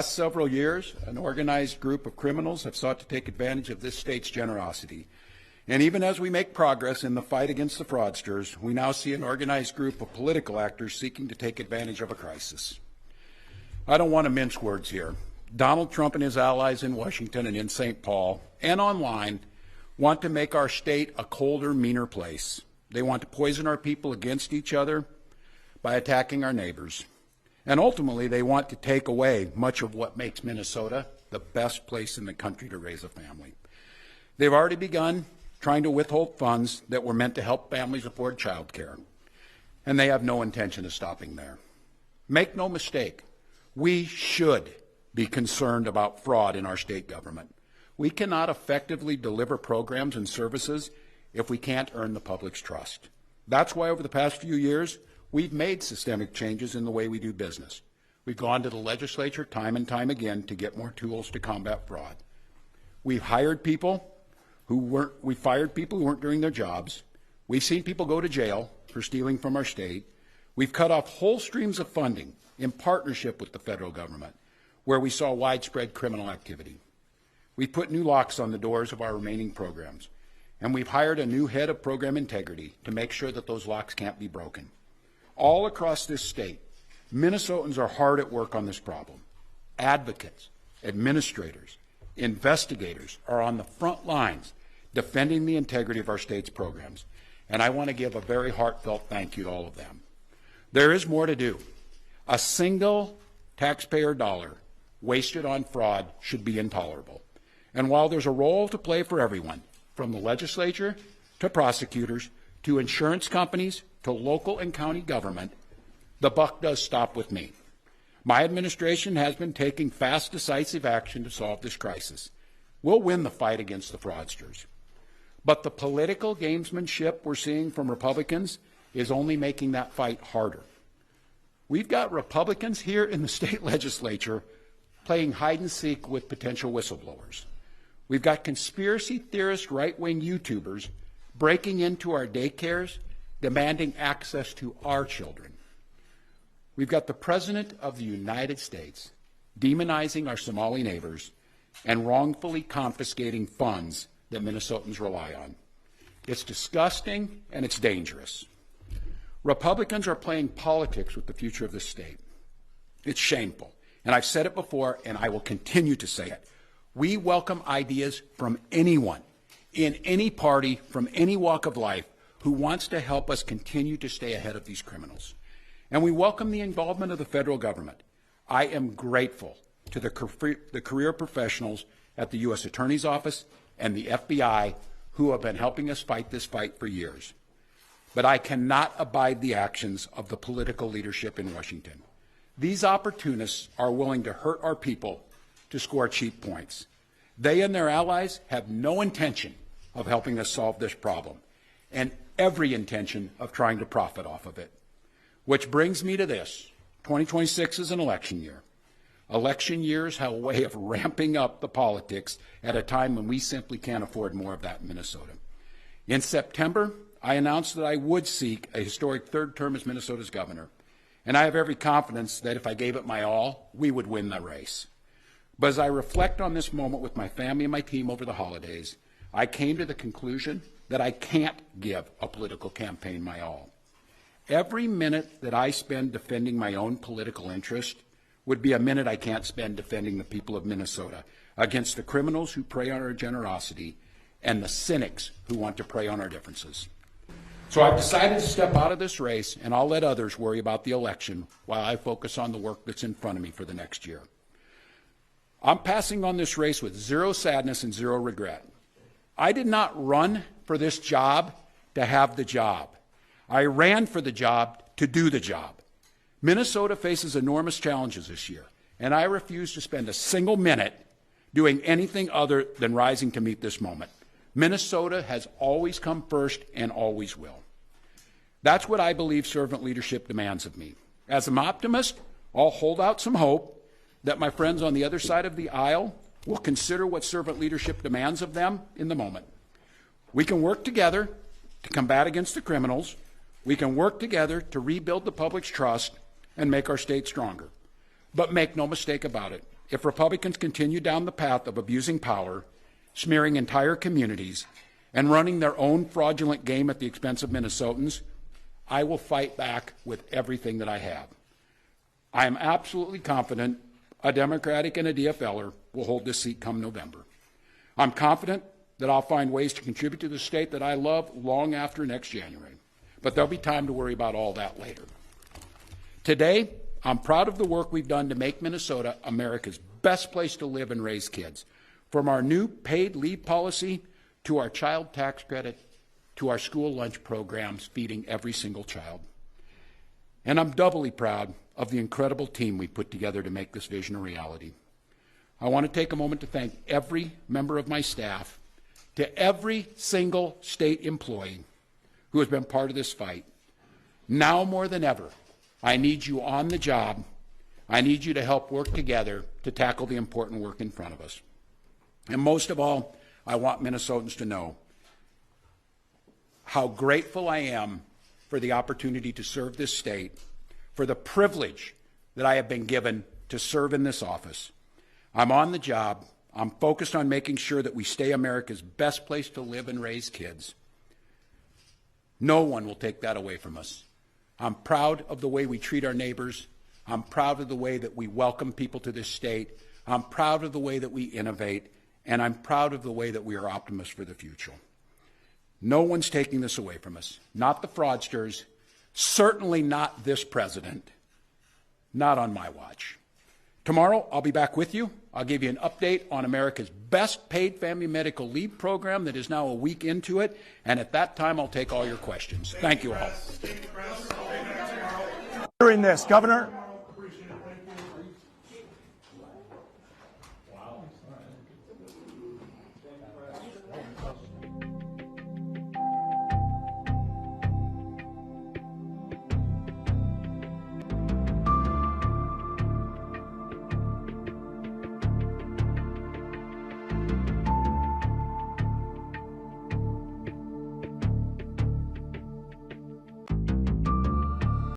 last several years, an organized group of criminals have sought to take advantage of this state's generosity. And even as we make progress in the fight against the fraudsters, we now see an organized group of political actors seeking to take advantage of a crisis. I don't want to mince words here. Donald Trump and his allies in Washington and in St. Paul and online want to make our state a colder, meaner place. They want to poison our people against each other by attacking our neighbors. And ultimately, they want to take away much of what makes Minnesota the best place in the country to raise a family. They've already begun trying to withhold funds that were meant to help families afford child care, and they have no intention of stopping there. Make no mistake, we should be concerned about fraud in our state government. We cannot effectively deliver programs and services if we can't earn the public's trust. That's why over the past few years, we've made systemic changes in the way we do business. We've gone to the legislature time and time again to get more tools to combat fraud. We've fired people who weren't doing their jobs. We've seen people go to jail for stealing from our state. We've cut off whole streams of funding in partnership with the federal government, where we saw widespread criminal activity. We've put new locks on the doors of our remaining programs, and we've hired a new head of program integrity to make sure that those locks can't be broken. All across this state, Minnesotans are hard at work on this problem. Advocates, administrators, investigators are on the front lines defending the integrity of our state's programs, and I want to give a very heartfelt thank you to all of them. There is more to do. A single taxpayer dollar wasted on fraud should be intolerable. And while there's a role to play for everyone, from the legislature to prosecutors to insurance companies to local and county government, the buck does stop with me. My administration has been taking fast, decisive action to solve this crisis. We'll win the fight against the fraudsters. But the political gamesmanship we're seeing from Republicans is only making that fight harder. We've got Republicans here in the state legislature playing hide and seek with potential whistleblowers. We've got conspiracy theorist right-wing YouTubers breaking into our daycares, demanding access to our children. We've got the President of the United States demonizing our Somali neighbors and wrongfully confiscating funds that Minnesotans rely on. It's disgusting and it's dangerous. Republicans are playing politics with the future of this state. It's shameful. And I've said it before, and I will continue to say it. We welcome ideas from anyone, in any party, from any walk of life, who wants to help us continue to stay ahead of these criminals. And we welcome the involvement of the federal government. I am grateful to the career professionals at the U.S. Attorney's Office and the FBI who have been helping us fight this fight for years. But I cannot abide the actions of the political leadership in Washington. These opportunists are willing to hurt our people to score cheap points. They and their allies have no intention of helping us solve this problem, and every intention of trying to profit off of it. Which brings me to this. 2026 is an election year. Election years have a way of ramping up the politics at a time when we simply can't afford more of that in Minnesota. In September, I announced that I would seek a historic third term as Minnesota's governor, and I have every confidence that if I gave it my all, we would win the race. But as I reflect on this moment with my family and my team over the holidays, I came to the conclusion that I can't give a political campaign my all. Every minute that I spend defending my own political interest would be a minute I can't spend defending the people of Minnesota against the criminals who prey on our generosity and the cynics who want to prey on our differences. So I've decided to step out of this race, and I'll let others worry about the election while I focus on the work that's in front of me for the next year. I'm passing on this race with zero sadness and zero regret. I did not run for this job to have the job. I ran for the job to do the job. Minnesota faces enormous challenges this year, and I refuse to spend a single minute doing anything other than rising to meet this moment. Minnesota has always come first and always will. That's what I believe servant leadership demands of me. As an optimist, I'll hold out some hope that my friends on the other side of the aisle will consider what servant leadership demands of them in the moment. We can work together to combat against the criminals. We can work together to rebuild the public's trust and make our state stronger. But make no mistake about it, if Republicans continue down the path of abusing power, smearing entire communities, and running their own fraudulent game at the expense of Minnesotans, I will fight back with everything that I have. I am absolutely confident a Democratic and a DFLer will hold this seat come November. I'm confident that I'll find ways to contribute to the state that I love long after next January. But there'll be time to worry about all that later. Today, I'm proud of the work we've done to make Minnesota America's best place to live and raise kids. From our new paid leave policy to our child tax credit to our school lunch programs feeding every single child. And I'm doubly proud of the incredible team we put together to make this vision a reality. I want to take a moment to thank every member of my staff, to every single state employee who has been part of this fight. Now more than ever, I need you on the job. I need you to help work together to tackle the important work in front of us. And most of all, I want Minnesotans to know how grateful I am for the opportunity to serve this state, for the privilege that I have been given to serve in this office. I'm on the job. I'm focused on making sure that we stay America's best place to live and raise kids. No one will take that away from us. I'm proud of the way we treat our neighbors. I'm proud of the way that we welcome people to this state. I'm proud of the way that we innovate. And I'm proud of the way that we are optimists for the future. No one's taking this away from us. Not the fraudsters. Certainly not this president. Not on my watch. Tomorrow, I'll be back with you. I'll give you an update on America's best paid family medical leave program that is now a week into it. And at that time, I'll take all your questions. Thank you all. During this, Governor,